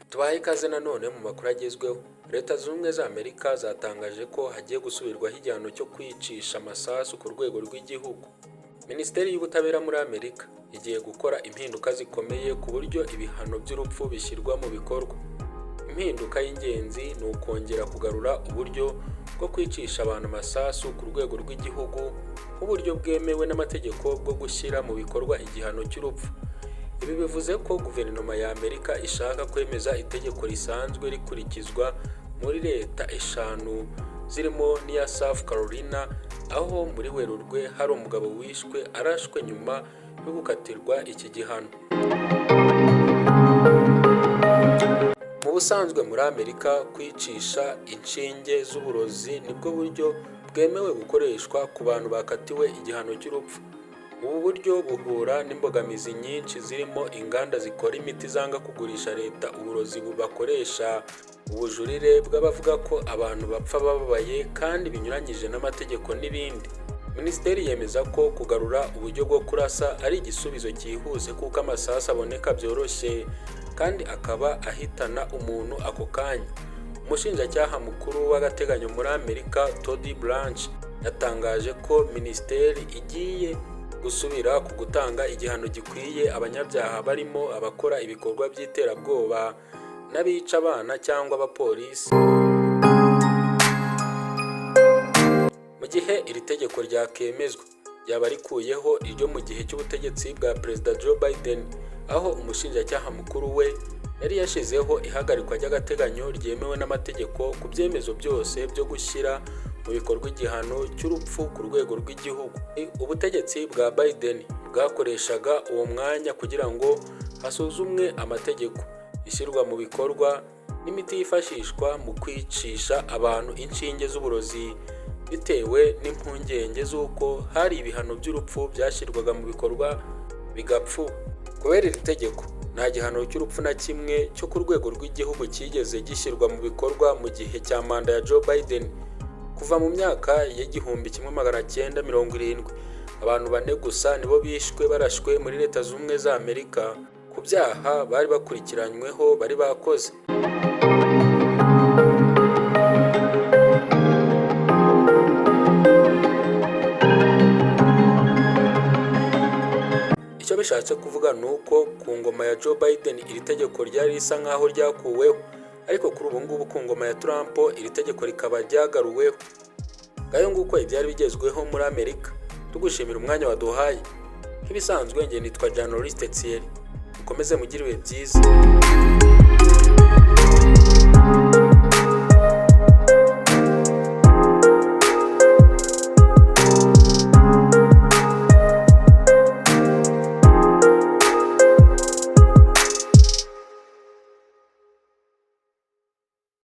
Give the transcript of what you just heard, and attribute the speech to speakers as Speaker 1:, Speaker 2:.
Speaker 1: Tubaye ikaze nanone mu makuru agezweho. Leta Zunze Ubumwe za Amerika zatangaje ko hagiye gusubirwaho igihano cyo kwicisha amasasu ku rwego rw'igihugu. Minisiteri y'Ubutabera muri Amerika igiye gukora impinduka zikomeye ku buryo ibihano by'urupfu bishyirwa mu bikorwa. Impinduka y'ingenzi ni ukongera kugarura uburyo bwo kwicisha abantu amasasu ku rwego rw'igihugu nk'uburyo bwemewe n'amategeko bwo gushyira mu bikorwa igihano cy'urupfu. Ibi bivuze ko guverinoma ya Amerika ishaka kwemeza itegeko risanzwe rikurikizwa muri leta eshanu zirimo n'iya South Carolina, aho muri Werurwe hari umugabo wishwe arashwe nyuma yo gukatirwa iki gihano. Mu busanzwe muri Amerika kwicisha inshinge z'uburozi nibwo buryo bwemewe gukoreshwa ku bantu bakatiwe igihano cy'urupfu. Ubu buryo buhura n'imbogamizi nyinshi zirimo inganda zikora imiti zanga kugurisha leta uburozi bubakoresha, ubujurire bw'abavuga ko abantu bapfa bababaye kandi binyuranyije n'amategeko n'ibindi. Minisiteri yemeza ko kugarura uburyo bwo kurasa ari igisubizo cyihuse kuko amasasu aboneka byoroshye kandi akaba ahitana umuntu ako kanya. Umushinjacyaha mukuru w'agateganyo muri Amerika Todd Blanche yatangaje ko minisiteri igiye gusubira ku gutanga igihano gikwiye abanyabyaha barimo abakora ibikorwa by'iterabwoba n'abica abana cyangwa abapolisi. Mu gihe iri tegeko ryakemezwa ryaba rikuyeho iryo mu gihe cy'ubutegetsi bwa Perezida Joe Biden, aho umushinjacyaha mukuru we yari yashyizeho ihagarikwa ry'agateganyo ryemewe n'amategeko ku byemezo byose byo gushyira mu bikorwa igihano cy'urupfu ku rwego rw'igihugu. Ubutegetsi bwa Biden bwakoreshaga uwo mwanya kugira ngo hasuzumwe amategeko, ishyirwa mu bikorwa n'imiti yifashishwa mu kwicisha abantu inshinge z'uburozi bitewe n'impungenge z'uko hari ibihano by'urupfu byashyirwaga mu bikorwa bigapfu. Kubera iri tegeko nta gihano cy'urupfu na kimwe cyo ku rwego rw'igihugu cyigeze gishyirwa mu bikorwa mu gihe cya manda ya Joe Biden. Kuva mu myaka y'1970 abantu 4 gusa nibo bishwe barashwe muri Leta Zunze Ubumwe za Amerika ku byaha bari bakurikiranyweho bari bakoze. Icyo bishatse kuvuga ni uko ku ngoma ya Joe Biden iri tegeko ryari risa nk'aho ryakuweho, ariko kuri ubu ngubu ku ngoma ya Trump iri tegeko rikaba ryagaruweho. Ngayo nguko ibyari bigezweho muri Amerika. Tugushimira umwanya waduhaye. Nk'ibisanzwe nge nitwa Journaliste Thierry. Mukomeze mugire ibihe byiza.